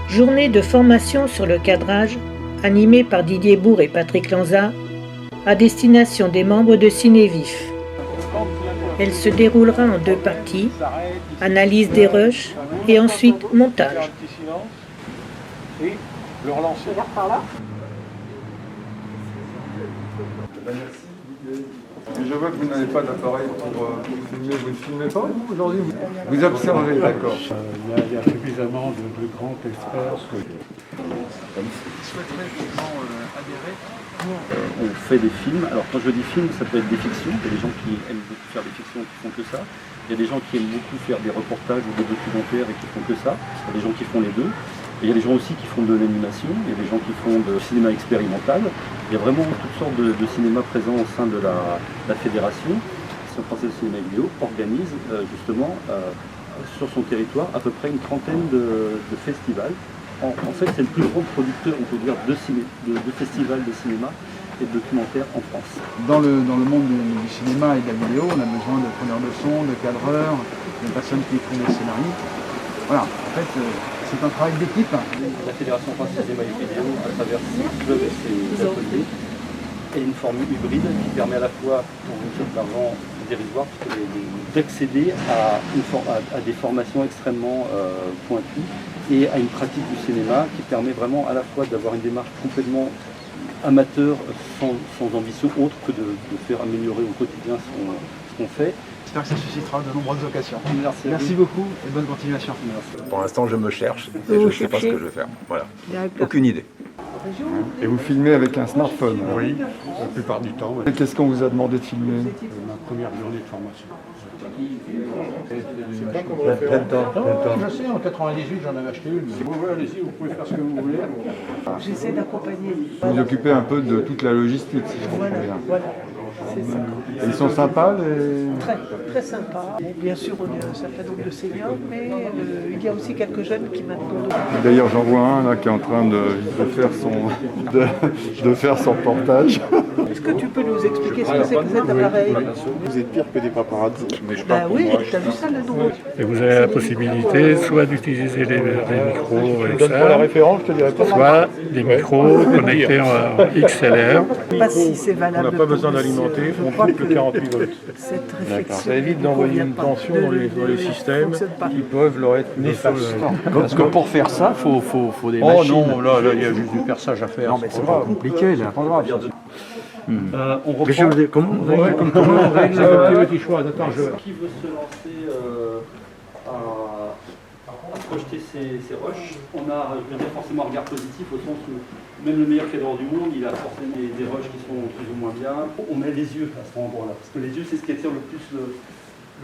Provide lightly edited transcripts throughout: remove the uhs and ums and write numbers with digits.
Journée de formation sur le cadrage, animée par Didier Bourg et Patrick Lanza, à destination des membres de Cinévif. Elle se déroulera en 2 parties, analyse des rushs et ensuite montage. Et le relancer. Regarde par là. Je vois que vous n'avez pas d'appareil pour filmer. Vous ne filmez pas aujourd'hui? Vous observez, d'accord. Il y a suffisamment de grands experts. On fait des films. Alors quand je dis film, ça peut être des fictions. Il y a des gens qui aiment beaucoup faire des fictions qui font que ça. Il y a des gens qui aiment beaucoup faire des reportages ou des documentaires et qui font que ça. Il y a des gens qui font les deux. Et il y a des gens aussi qui font de l'animation, il y a des gens qui font de cinéma expérimental. Il y a vraiment toutes sortes de cinéma présents au sein de la fédération. L'Association française de cinéma et vidéo organise justement sur son territoire à peu près une trentaine de festivals. En fait, c'est le plus grand producteur, on peut dire, de festivals de cinéma et de documentaires en France. Dans le monde du cinéma et de la vidéo, on a besoin de preneurs de son, de cadreurs, de personnes qui écrivent des scénarios. Voilà, en fait, c'est un travail d'équipe. La Fédération française de cinéma et vidéo, à travers ses clubs et ses ateliers, est une formule hybride qui permet à la fois, pour une somme d'argent dérisoire, d'accéder à des formations extrêmement pointues et à une pratique du cinéma qui permet vraiment à la fois d'avoir une démarche complètement amateur, sans ambition autre que de faire améliorer au quotidien ce qu'on fait. J'espère que ça suscitera de nombreuses occasions. Merci beaucoup et bonne continuation. Merci. Pour l'instant, je me cherche et je ne sais pas ce que je vais faire. Voilà. Aucune idée. Et vous filmez avec un smartphone? Oui, la plupart du temps. Et qu'est-ce qu'on vous a demandé de filmer? Ma première journée de formation. C'est pas comme on l'a fait. Je sais, en 98, j'en avais acheté une. Si vous voulez, allez-y, vous pouvez faire ce que vous voulez. J'essaie d'accompagner. Vous vous occupez un peu de toute la logistique, si je comprends bien. Voilà, c'est ça. Et ils sont sympas, les... Très, très sympa. Bien sûr, on est un certain nombre de seniors, mais il y a aussi quelques jeunes qui maintenant... D'ailleurs, j'en vois un là qui est en train de faire son reportage. Est-ce que tu peux nous expliquer ce que c'est que cet appareil? Vous êtes pire que des paparazzi. Mais je Ben oui, t'as vu ça le nom? Et vous avez la possibilité soit d'utiliser les micros donne pas la référence, je te dirais pas. soit des micros connectés en XLR. Je ne sais pas si c'est valable. On n'a pas besoin d'alimenter, on coupe le 48 volts. Cette réflexion Ça évite d'envoyer une tension dans les systèmes qui peuvent leur être néfastes. Parce que pour faire ça, faut des Oh machines. non, là, il y a juste du perçage à faire. Non, mais c'est pas compliqué, là. pas grave. On reprend. Comment Comment on règle le petit choix? Attends, Qui veut se lancer à projeter ses rushs? On a, je veux dire, forcément un regard positif au sens où même le meilleur cadreur du monde, il a forcément des rushs qui sont plus ou moins bien. On met les yeux à ce endroit-là, parce que les yeux, c'est ce qui attire le plus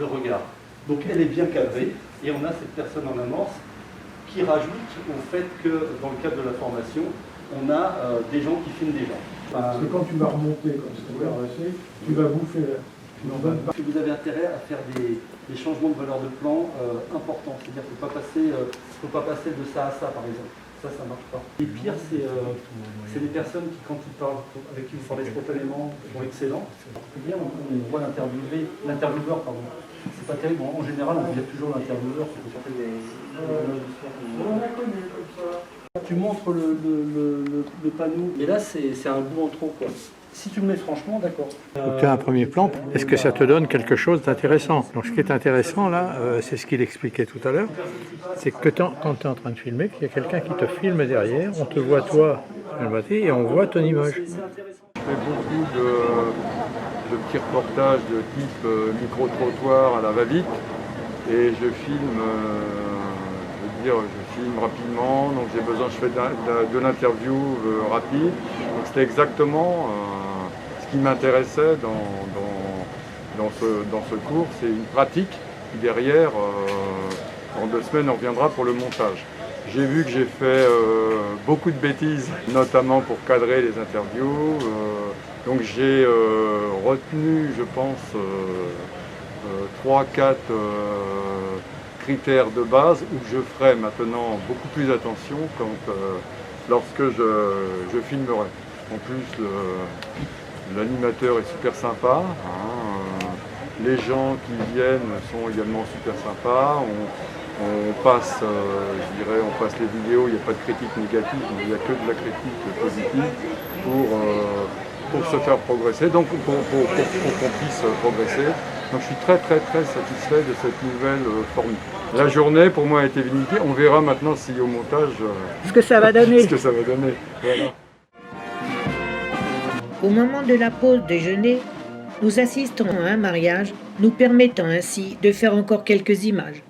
le regard. Donc elle est bien cadrée, et on a cette personne en amorce qui rajoute au fait que dans le cadre de la formation, on a des gens qui filment des gens. parce que quand tu vas remonter comme ça, tu vas bouffer. Que vous avez intérêt à faire des changements de valeur de plan importants. C'est-à-dire qu'il ne faut pas passer de ça à ça, par exemple. Ça ne marche pas. Et pire, c'est des personnes qui, quand ils parlent, avec qui vous parlez spontanément, sont excellents. Bien, on voit l'intervieweur, pardon. C'est pas terrible. En général, on vient toujours l'intervieweur. Tu montres le panneau. Et là, c'est un bout en trop, quoi. Si tu le mets franchement, d'accord. Tu as un premier plan, est-ce que ça te donne quelque chose d'intéressant? Donc ce qui est intéressant là, c'est ce qu'il expliquait tout à l'heure, c'est que quand tu es en train de filmer, qu'il y a quelqu'un qui te filme derrière, on te voit toi et on voit ton image. Je fais beaucoup de petits reportages de type micro-trottoir à la va-vite et je filme, je filme rapidement, donc j'ai besoin, je fais de l'interview rapide. Donc c'était exactement ce qui m'intéressait dans ce cours, c'est une pratique qui derrière, en 2 semaines, on reviendra pour le montage. J'ai vu que j'ai fait beaucoup de bêtises, notamment pour cadrer les interviews. Donc j'ai retenu, je pense, 3-4 critères de base où je ferai maintenant beaucoup plus attention lorsque je filmerai. En plus, l'animateur est super sympa. Les gens qui viennent sont également super sympas. On passe, je dirais, on passe les vidéos, il n'y a pas de critique négative, il n'y a que de la critique positive pour se faire progresser, donc pour qu'on puisse progresser. Donc je suis très satisfait de cette nouvelle formule. La journée pour moi a été vindiquée, on verra maintenant si au montage Ce que ça va donner. ce que ça va donner. Voilà. Au moment de la pause déjeuner, nous assistons à un mariage, nous permettant ainsi de faire encore quelques images.